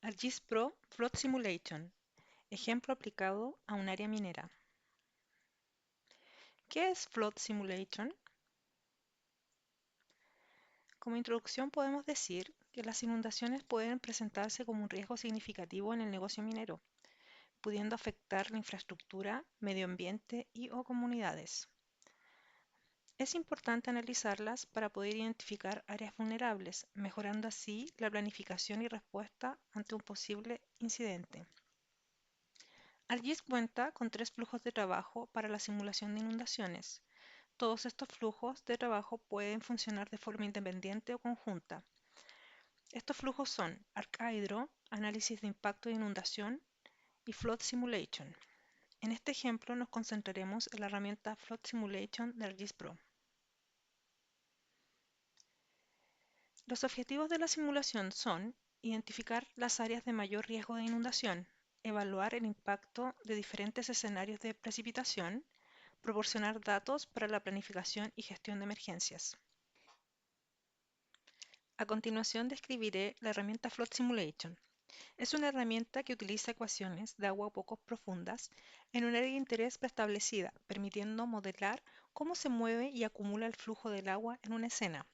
ArcGIS Pro Flood Simulation. Ejemplo aplicado a un área minera. ¿Qué es Flood Simulation? Como introducción podemos decir que las inundaciones pueden presentarse como un riesgo significativo en el negocio minero, pudiendo afectar la infraestructura, medio ambiente y/o comunidades. Es importante analizarlas para poder identificar áreas vulnerables, mejorando así la planificación y respuesta ante un posible incidente. ArcGIS cuenta con tres flujos de trabajo para la simulación de inundaciones. Todos estos flujos de trabajo pueden funcionar de forma independiente o conjunta. Estos flujos son ArcHydro, análisis de impacto de inundación, y Flood Simulation. En este ejemplo nos concentraremos en la herramienta Flood Simulation de ArcGIS Pro. Los objetivos de la simulación son identificar las áreas de mayor riesgo de inundación, evaluar el impacto de diferentes escenarios de precipitación, proporcionar datos para la planificación y gestión de emergencias. A continuación describiré la herramienta Flood Simulation. Es una herramienta que utiliza ecuaciones de agua poco profundas en un área de interés preestablecida, permitiendo modelar cómo se mueve y acumula el flujo del agua en una escena.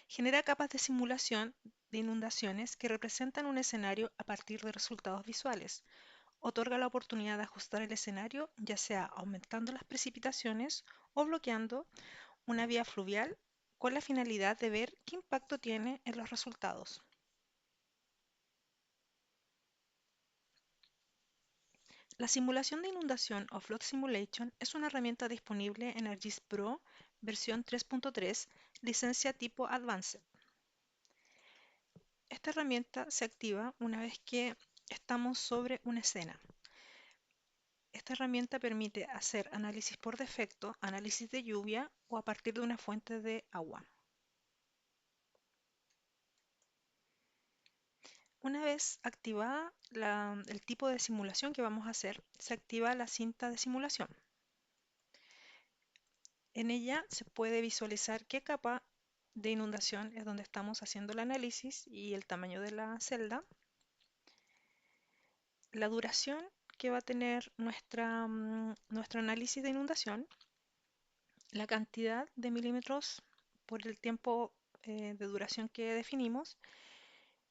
Genera capas de simulación de inundaciones que representan un escenario a partir de resultados visuales. Otorga la oportunidad de ajustar el escenario, ya sea aumentando las precipitaciones o bloqueando una vía fluvial con la finalidad de ver qué impacto tiene en los resultados. La simulación de inundación o Flood Simulation es una herramienta disponible en ArcGIS Pro versión 3.3, licencia tipo Advanced. Esta herramienta se activa una vez que estamos sobre una escena. Esta herramienta permite hacer análisis por defecto, análisis de lluvia o a partir de una fuente de agua. Una vez activada el tipo de simulación que vamos a hacer, se activa la cinta de simulación. En ella se puede visualizar qué capa de inundación es donde estamos haciendo el análisis y el tamaño de la celda, la duración que va a tener nuestro análisis de inundación, la cantidad de milímetros por el tiempo de duración que definimos,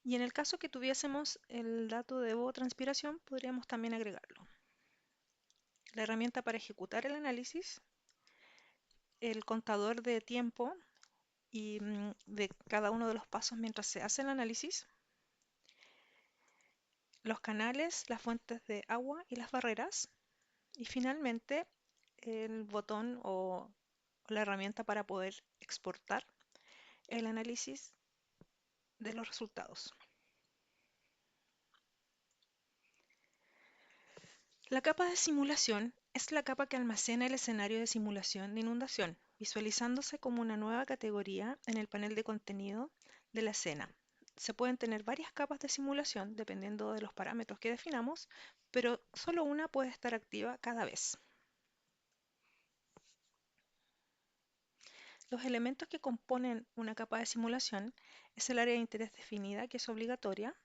y en el caso que tuviésemos el dato de evapotranspiración podríamos también agregarlo. La herramienta para ejecutar el análisis, el contador de tiempo y de cada uno de los pasos mientras se hace el análisis, los canales, las fuentes de agua y las barreras, y finalmente el botón o la herramienta para poder exportar el análisis de los resultados. La capa de simulación es la capa que almacena el escenario de simulación de inundación, visualizándose como una nueva categoría en el panel de contenido de la escena. Se pueden tener varias capas de simulación dependiendo de los parámetros que definamos, pero solo una puede estar activa cada vez. Los elementos que componen una capa de simulación es el área de interés definida, que es obligatoria,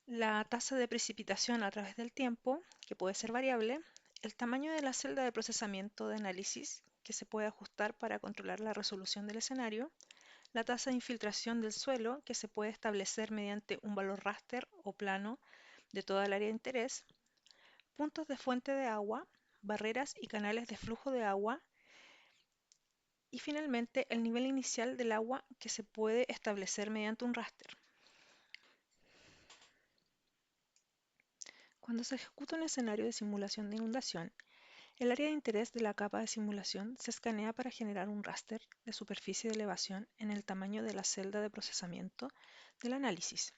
la tasa de precipitación a través del tiempo, que puede ser variable, el tamaño de la celda de procesamiento de análisis, que se puede ajustar para controlar la resolución del escenario, la tasa de infiltración del suelo, que se puede establecer mediante un valor raster o plano de toda el área de interés, puntos de fuente de agua, barreras y canales de flujo de agua, y finalmente el nivel inicial del agua, que se puede establecer mediante un raster. Cuando se ejecuta un escenario de simulación de inundación, el área de interés de la capa de simulación se escanea para generar un raster de superficie de elevación en el tamaño de la celda de procesamiento del análisis.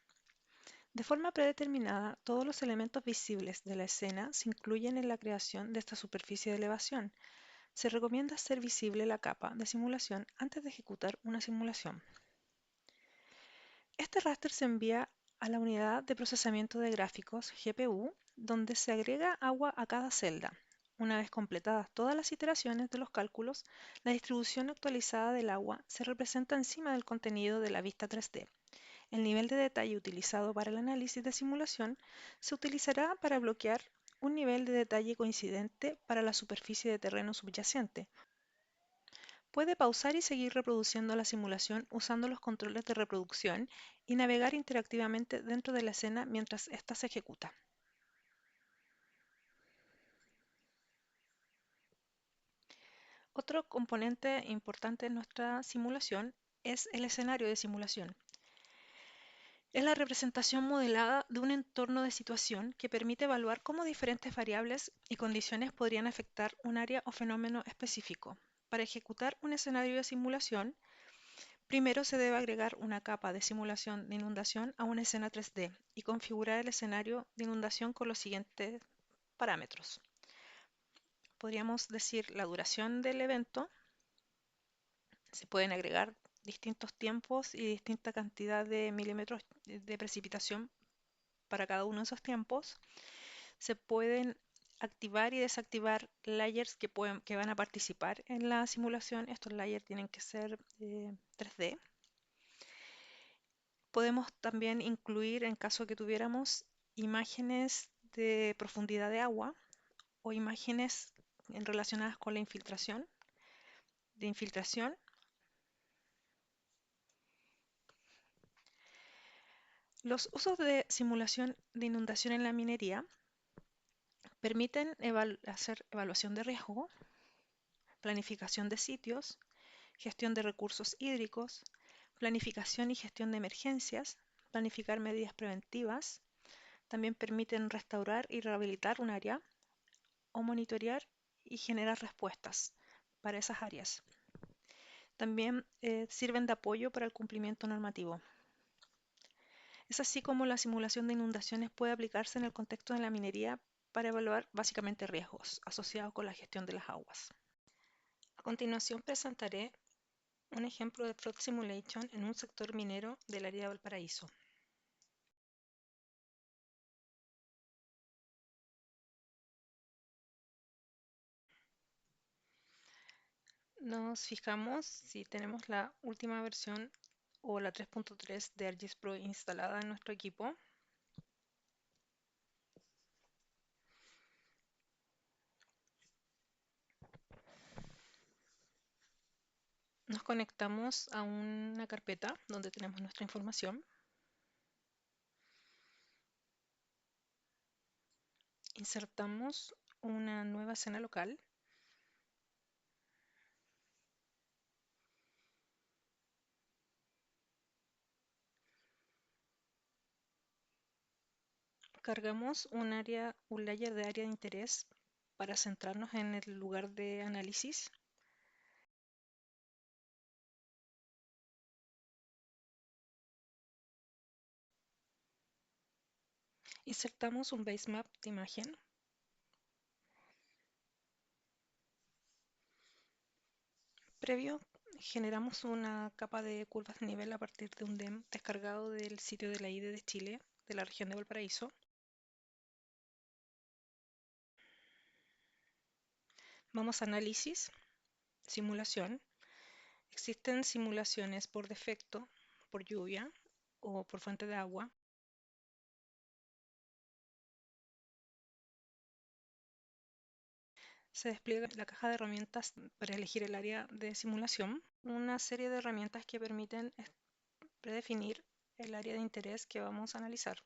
De forma predeterminada, todos los elementos visibles de la escena se incluyen en la creación de esta superficie de elevación. Se recomienda hacer visible la capa de simulación antes de ejecutar una simulación. Este raster se envía a la unidad de procesamiento de gráficos GPU, donde se agrega agua a cada celda. Una vez completadas todas las iteraciones de los cálculos, la distribución actualizada del agua se representa encima del contenido de la vista 3D. El nivel de detalle utilizado para el análisis de simulación se utilizará para bloquear un nivel de detalle coincidente para la superficie de terreno subyacente. Puede pausar y seguir reproduciendo la simulación usando los controles de reproducción y navegar interactivamente dentro de la escena mientras ésta se ejecuta. Otro componente importante en nuestra simulación es el escenario de simulación. Es la representación modelada de un entorno de situación que permite evaluar cómo diferentes variables y condiciones podrían afectar un área o fenómeno específico. Para ejecutar un escenario de simulación, primero se debe agregar una capa de simulación de inundación a una escena 3D y configurar el escenario de inundación con los siguientes parámetros. Podríamos decir la duración del evento. Se pueden agregar distintos tiempos y distinta cantidad de milímetros de precipitación para cada uno de esos tiempos. Se pueden activar y desactivar layers que van a participar en la simulación. Estos layers tienen que ser 3D. Podemos también incluir, en caso que tuviéramos, imágenes de profundidad de agua o imágenes relacionadas con la infiltración. Los usos de simulación de inundación en la minería permiten hacer evaluación de riesgo, planificación de sitios, gestión de recursos hídricos, planificación y gestión de emergencias, planificar medidas preventivas. También permiten restaurar y rehabilitar un área o monitorear y generar respuestas para esas áreas. También sirven de apoyo para el cumplimiento normativo. Es así como la simulación de inundaciones puede aplicarse en el contexto de la minería para evaluar básicamente riesgos asociados con la gestión de las aguas. A continuación presentaré un ejemplo de Flood Simulation en un sector minero del área de Valparaíso. Nos fijamos si tenemos la última versión o la 3.3 de ArcGIS Pro instalada en nuestro equipo. Nos conectamos a una carpeta donde tenemos nuestra información. Insertamos una nueva escena local. Cargamos un layer de área de interés para centrarnos en el lugar de análisis. Insertamos un basemap de imagen. Previo, generamos una capa de curvas de nivel a partir de un DEM descargado del sitio de la IDE de Chile, de la región de Valparaíso. Vamos a análisis, simulación. Existen simulaciones por defecto, por lluvia o por fuente de agua. Se despliega la caja de herramientas para elegir el área de simulación. Una serie de herramientas que permiten predefinir el área de interés que vamos a analizar.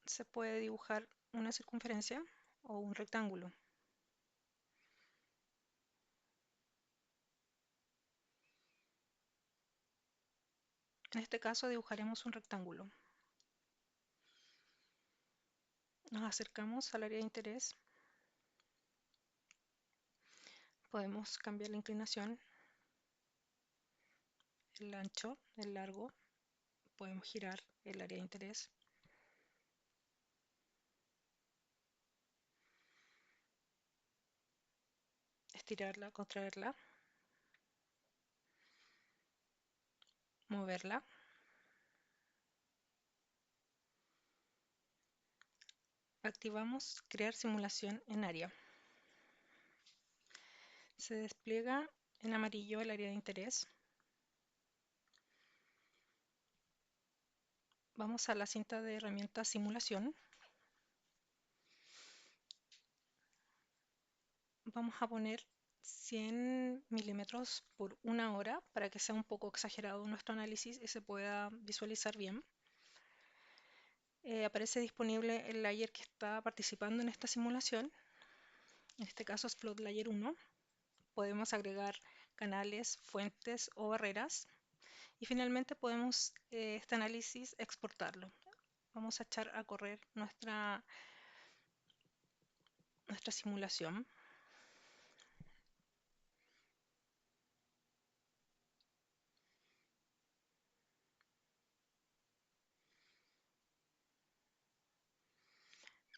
Se puede dibujar una circunferencia o un rectángulo. En este caso dibujaremos un rectángulo. Nos acercamos al área de interés. Podemos cambiar la inclinación, el ancho, el largo. Podemos girar el área de interés. Estirarla, contraerla. Moverla. Activamos crear simulación en área. Se despliega en amarillo el área de interés. Vamos a la cinta de herramientas simulación. Vamos a poner 100 milímetros por 1 hora para que sea un poco exagerado nuestro análisis y se pueda visualizar bien. Aparece disponible el layer que está participando en esta simulación. En este caso es Plot Layer 1. Podemos agregar canales, fuentes o barreras. Y finalmente podemos este análisis exportarlo. Vamos a echar a correr nuestra simulación.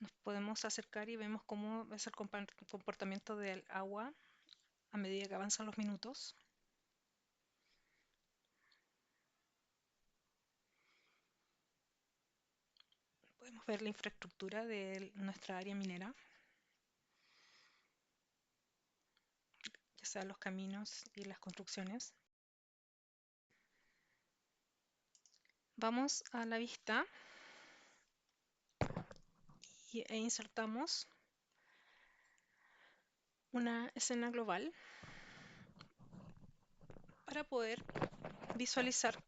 Nos podemos acercar y vemos cómo es el comportamiento del agua a medida que avanzan los minutos. Podemos ver la infraestructura de nuestra área minera, ya sea los caminos y las construcciones. Vamos a la vista e insertamos una escena global para poder visualizar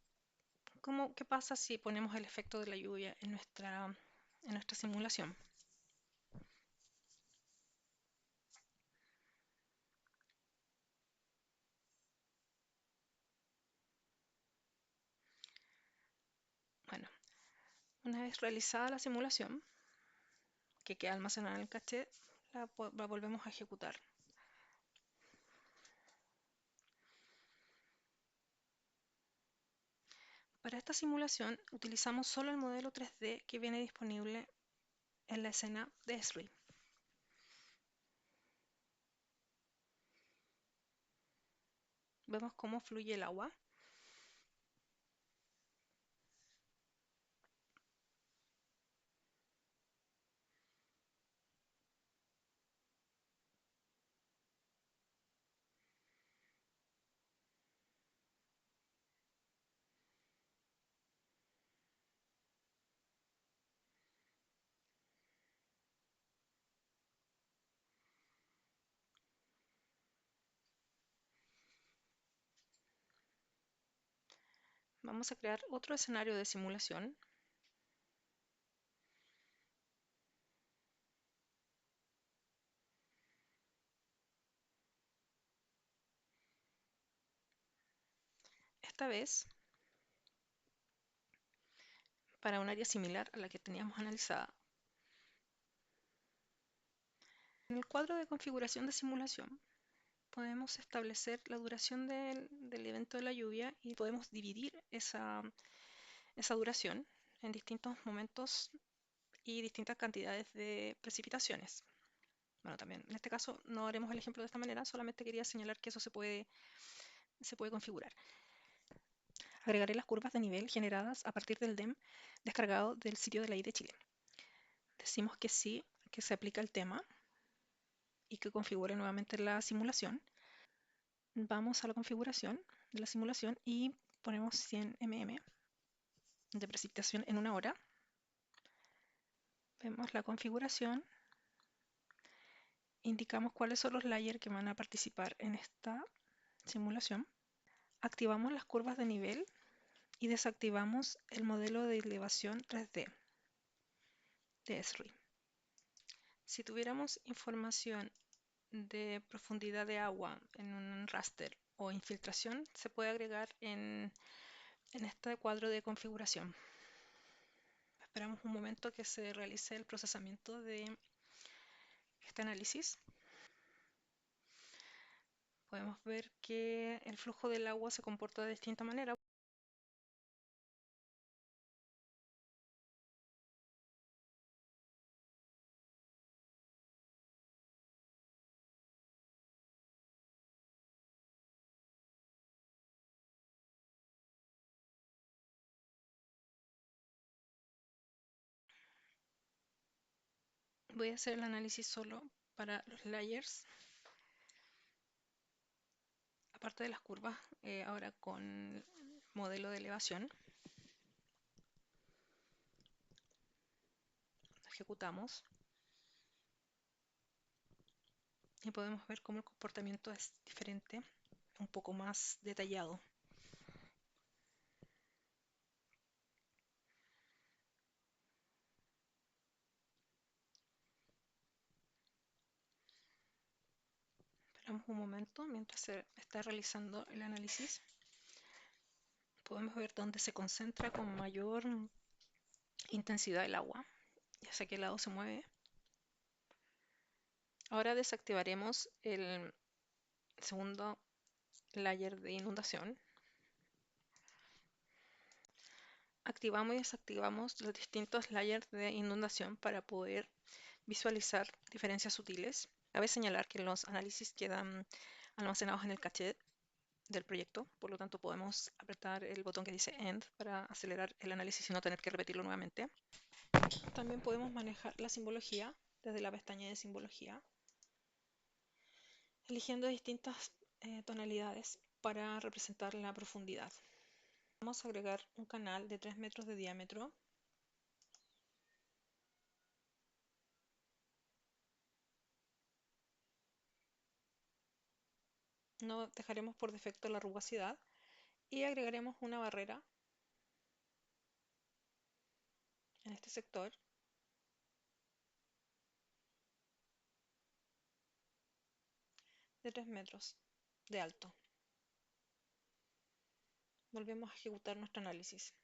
qué pasa si ponemos el efecto de la lluvia en nuestra simulación. Bueno, una vez realizada la simulación, que queda almacenada en el caché, la volvemos a ejecutar. Para esta simulación utilizamos solo el modelo 3D que viene disponible en la escena de Esri. Vemos cómo fluye el agua. Vamos a crear otro escenario de simulación. Esta vez para un área similar a la que teníamos analizada. En el cuadro de configuración de simulación podemos establecer la duración del evento de la lluvia y podemos dividir esa duración en distintos momentos y distintas cantidades de precipitaciones. Bueno, también en este caso no haremos el ejemplo de esta manera, solamente quería señalar que eso se puede configurar. Agregaré las curvas de nivel generadas a partir del DEM descargado del sitio de la I de Chile. Decimos que sí, que se aplica el tema y que configure nuevamente la simulación. Vamos a la configuración de la simulación y ponemos 100 mm de precipitación en 1 hora. Vemos la configuración, indicamos cuáles son los layers que van a participar en esta simulación. Activamos las curvas de nivel y desactivamos el modelo de elevación 3D de Esri. Si tuviéramos información de profundidad de agua en un raster o infiltración, se puede agregar en este cuadro de configuración. Esperamos un momento que se realice el procesamiento de este análisis. Podemos ver que el flujo del agua se comporta de distinta manera. Voy a hacer el análisis solo para los layers, aparte de las curvas, ahora con modelo de elevación. ejecutamos y podemos ver cómo el comportamiento es diferente, un poco más detallado. Esperamos un momento mientras se está realizando el análisis. Podemos ver dónde se concentra con mayor intensidad el agua y hacia qué lado se mueve. Ahora desactivaremos el segundo layer de inundación. Activamos y desactivamos los distintos layers de inundación para poder visualizar diferencias sutiles. Cabe señalar que los análisis quedan almacenados en el caché del proyecto, por lo tanto podemos apretar el botón que dice End para acelerar el análisis y no tener que repetirlo nuevamente. También podemos manejar la simbología desde la pestaña de simbología, eligiendo distintas tonalidades para representar la profundidad. Vamos a agregar un canal de 3 metros de diámetro. No dejaremos por defecto la rugosidad y agregaremos una barrera en este sector de 3 metros de alto. Volvemos a ejecutar nuestro análisis.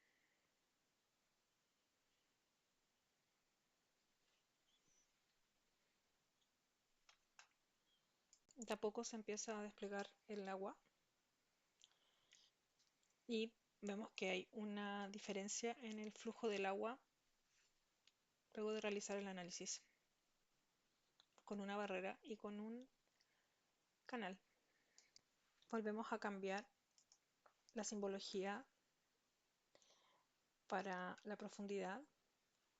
De a poco se empieza a desplegar el agua y vemos que hay una diferencia en el flujo del agua luego de realizar el análisis con una barrera y con un canal. Volvemos a cambiar la simbología para la profundidad.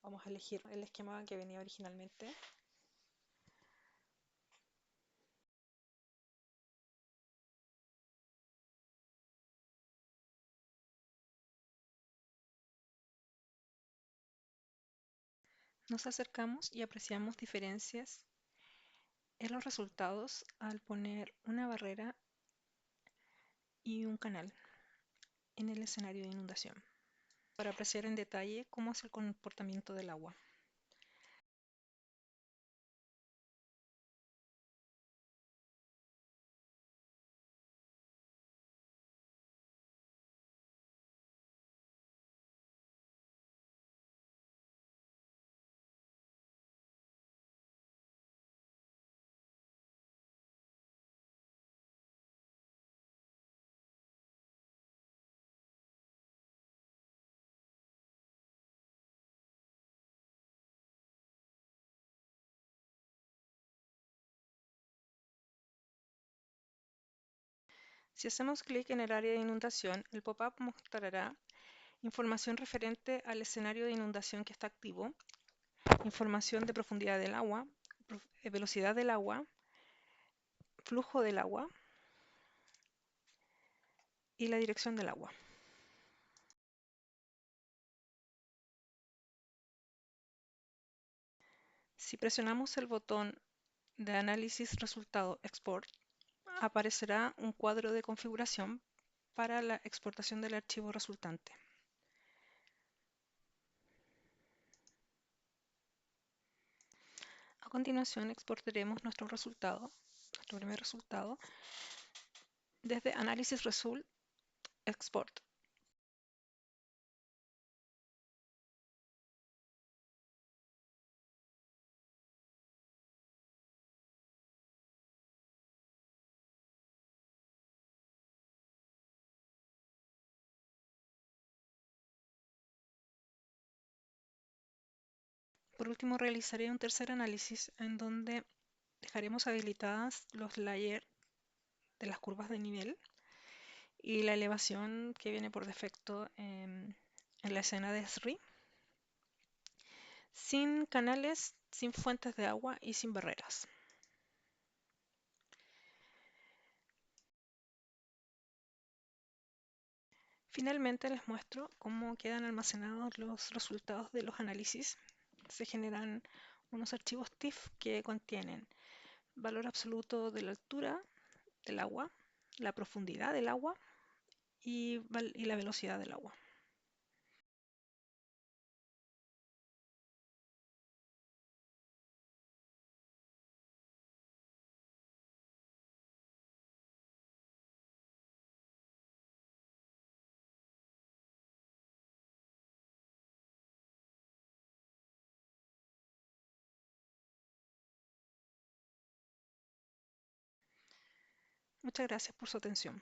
Vamos a elegir el esquema que venía originalmente. Nos acercamos y apreciamos diferencias en los resultados al poner una barrera y un canal en el escenario de inundación para apreciar en detalle cómo es el comportamiento del agua. Si hacemos clic en el área de inundación, el pop-up mostrará información referente al escenario de inundación que está activo, información de profundidad del agua, velocidad del agua, flujo del agua y la dirección del agua. Si presionamos el botón de análisis resultado export, aparecerá un cuadro de configuración para la exportación del archivo resultante. A continuación exportaremos nuestro primer resultado, desde Analysis Result Export. Por último, realizaré un tercer análisis en donde dejaremos habilitadas los layers de las curvas de nivel y la elevación que viene por defecto en la escena de SRI, sin canales, sin fuentes de agua y sin barreras. Finalmente les muestro cómo quedan almacenados los resultados de los análisis se generan unos archivos TIFF que contienen valor absoluto de la altura del agua, la profundidad del agua y la velocidad del agua. Muchas gracias por su atención.